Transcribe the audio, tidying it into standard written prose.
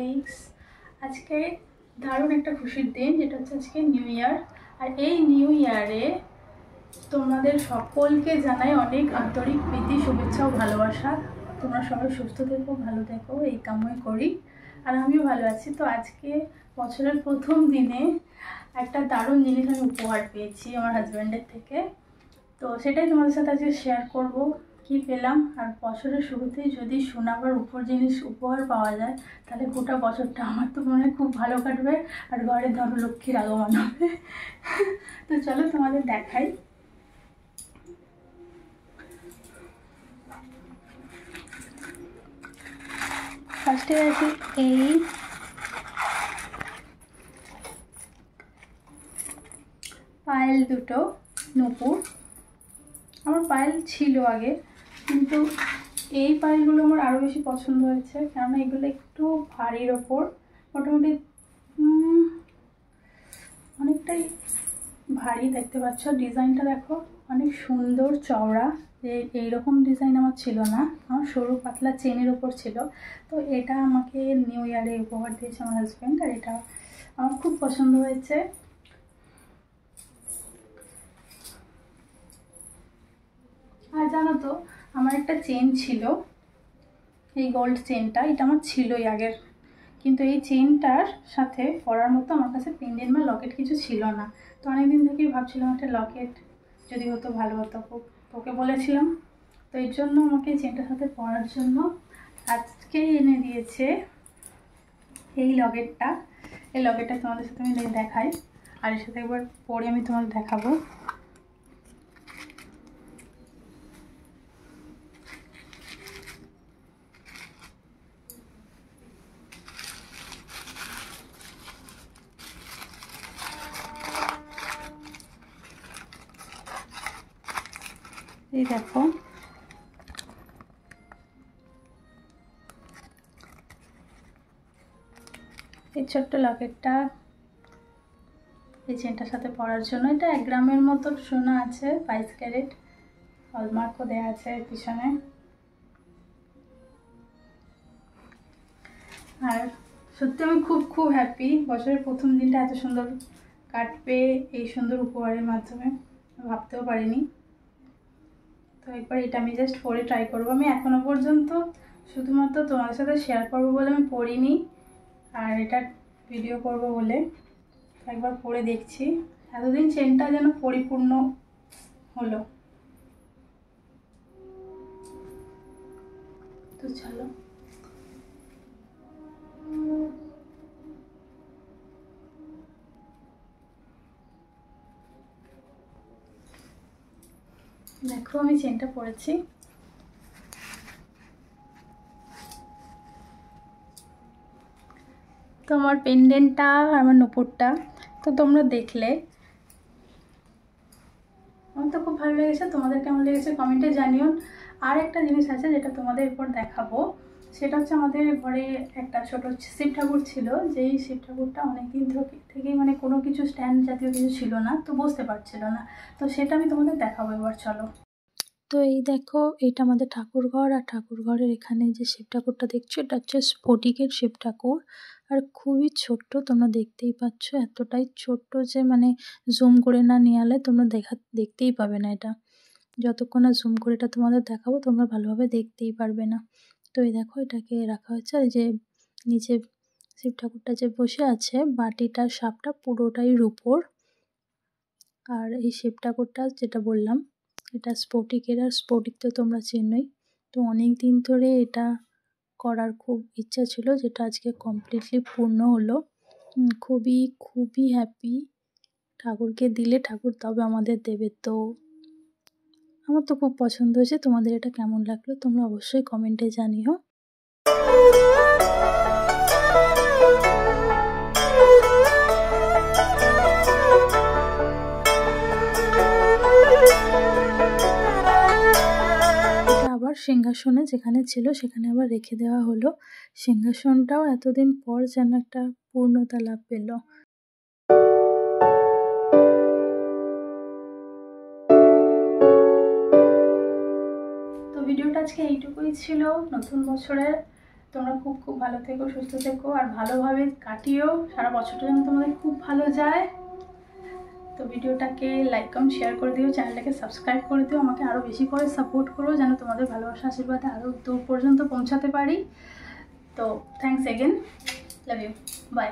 Colleagues, আজকে দারুণ একটা খুশির দিন, যেটা হচ্ছে আজকে নিউ ইয়ার। আর এই নিউ ইয়ারে তোমাদের সকলকে জানাই অনেক আন্তরিক প্রীতি, শুভেচ্ছা ও ভালোবাসা। তোমরা সবাই সুস্থ থেকো, ভালো থেকো, এই কামই করি। আর আমিও ভালো আছি। তো আজকে বছরের প্রথম দিনে একটা দারুণ জিনিস আমি উপহার পেয়েছি আমার হাজব্যান্ডের থেকে। তো সেটাই তোমাদের সাথে আজকে শেয়ার করব, কি পেলাম। আর বছরের শুরুতেই যদি শোনাবার উপর জিনিস উপহার পাওয়া যায়, তাহলে গোটা বছরটা আমার তো মনে হয় খুব ভালো কাটবে, আর ঘরে ধনলক্ষ্মীর আগমন হবে। তো চলো তোমাদের দেখাই। ফার্স্টে আছে এই পায়েল দুটো নূপুর। আমার পায়েল ছিল আগে, কিন্তু এই পায়েলগুলো আমার আরও বেশি পছন্দ হয়েছে, কেননা এগুলো একটু ভারীর ওপর, মোটামুটি অনেকটাই ভারী। দেখতে পাচ্ছ ডিজাইনটা দেখো, অনেক সুন্দর চওড়া। এইরকম ডিজাইন আমার ছিল না, আমার সরু পাতলা চেনের ওপর ছিল। তো এটা আমাকে নিউ ইয়ারে উপহার দিয়েছে আমার হাজব্যান্ড, আর এটা আমার খুব পছন্দ হয়েছে। আর জানো তো, আমার একটা চেন ছিল, এই গোল্ড চেনটা, এটা আমার ছিলই আগের, কিন্তু এই চেনটার সাথে পরার মতো আমার কাছে পেন্ডেন্ট বা লকেট কিছু ছিল না। তো অনেকদিন থেকেই ভাবছিলাম একটা লকেট যদি হতো ভালো হতো, ওকে বলেছিলাম। তো এর জন্য আমাকে এই চেনটার সাথে পরার জন্য আজকেই এনে দিয়েছে এই লকেটটা। এই লকেটটা তোমাদের সাথে আমি দেখাই, আর এর সাথে একবার পরে আমি তোমাদের দেখাবো। এই দেখো, এই ছোট্ট লকেটটা এই চেনটার সাথে পরার জন্য। এটা 1 গ্রামের মতো সোনা আছে, 22 ক্যারেট, হলমার্কও দেওয়া আছে পিছনে। আর সত্যি আমি খুব খুব হ্যাপি, বছরের প্রথম দিনটা এত সুন্দর কাটবে এই সুন্দর উপহারের মাধ্যমে, ভাবতেও পারিনি। তো একবার এটা আমি জাস্ট পরে ট্রাই করবো। আমি এখনো পর্যন্ত শুধুমাত্র তোমাদের সাথে শেয়ার করবো বলে আমি পরিনি, আর এটা ভিডিও করব বলে একবার পরে দেখছি। এতদিন চেনটা যেন পরিপূর্ণ হলো। তো চলো, দেখো আমি চেনটা পরেছি। তো আমার পেন্ডেন্টটা, আমার নুপুরটা তো তোমরা দেখলে, আমার তো খুব ভালো লেগেছে। তোমাদের কেমন লেগেছে কমেন্টে জানিও। আর একটা জিনিস আছে যেটা তোমাদের এরপর দেখাবো, সেটা হচ্ছে আমাদের ঘরে একটা ছোট শিব ঠাকুর ছিল, যেই শিব ঠাকুরটা অনেকদিন থেকেই মানে কোনো কিছু স্ট্যান্ড জাতীয় কিছু ছিল না, তো বসতে পারছিল না। তো সেটা আমি তোমাদের দেখাবো এবার, চলো। তো এই দেখো, এটা আমাদের ঠাকুরঘর, আর ঠাকুরঘরের এখানে যে শিব ঠাকুরটা দেখছো, এটা হচ্ছে স্ফটিকের শিব ঠাকুর। আর খুবই ছোট্ট, তোমরা দেখতেই পাচ্ছ, এতটাই ছোট্ট যে মানে জুম করে না নিয়ে আলে তোমরা দেখতেই পাবে না এটা। যতক্ষণ না জুম করে এটা তোমাদের দেখাবো, তোমরা ভালোভাবে দেখতেই পারবে না। তো এই দেখো, এটাকে রাখা হয়েছে। আর যে নিচে শিব ঠাকুরটা যে বসে আছে, বাটিটার সাপটা পুরোটাই রূপোর। আর এই শিব ঠাকুরটা যেটা বললাম, এটা স্ফটিকের। আর স্ফটিক তো তোমরা চেনোই। তো অনেক দিন ধরে এটা করার খুব ইচ্ছা ছিল, যেটা আজকে কমপ্লিটলি পূর্ণ হলো। খুবই খুবই হ্যাপি। ঠাকুরকে দিলে ঠাকুর তবে আমাদের দেবে। তো আমার তো খুব পছন্দ হয়েছে। তোমাদের এটা কেমন লাগলো তোমরা অবশ্যই কমেন্টে জানিও। আবার সিংহাসনে যেখানে ছিল সেখানে আবার রেখে দেওয়া হলো। সিংহাসনটাও এতদিন পর যেন একটা পূর্ণতা লাভ পেল। তো ভিডিওটা আজকে এইটুকুই ছিল নতুন বছরের। তোমরা খুব খুব ভালো থেকো, সুস্থ থেকো আর ভালোভাবে কাটিও, সারা বছরটা যেন তোমাদের খুব ভালো যায়। তো ভিডিওটাকে লাইক কমেন্ট শেয়ার করে দিও, চ্যানেলটাকে সাবস্ক্রাইব করে দিও, আমাকে আরও বেশি করে সাপোর্ট করো যেন তোমাদের ভালোবাসা আশীর্বাদে আরও দূর পর্যন্ত পৌঁছাতে পারি। তো thanks again, love you, by.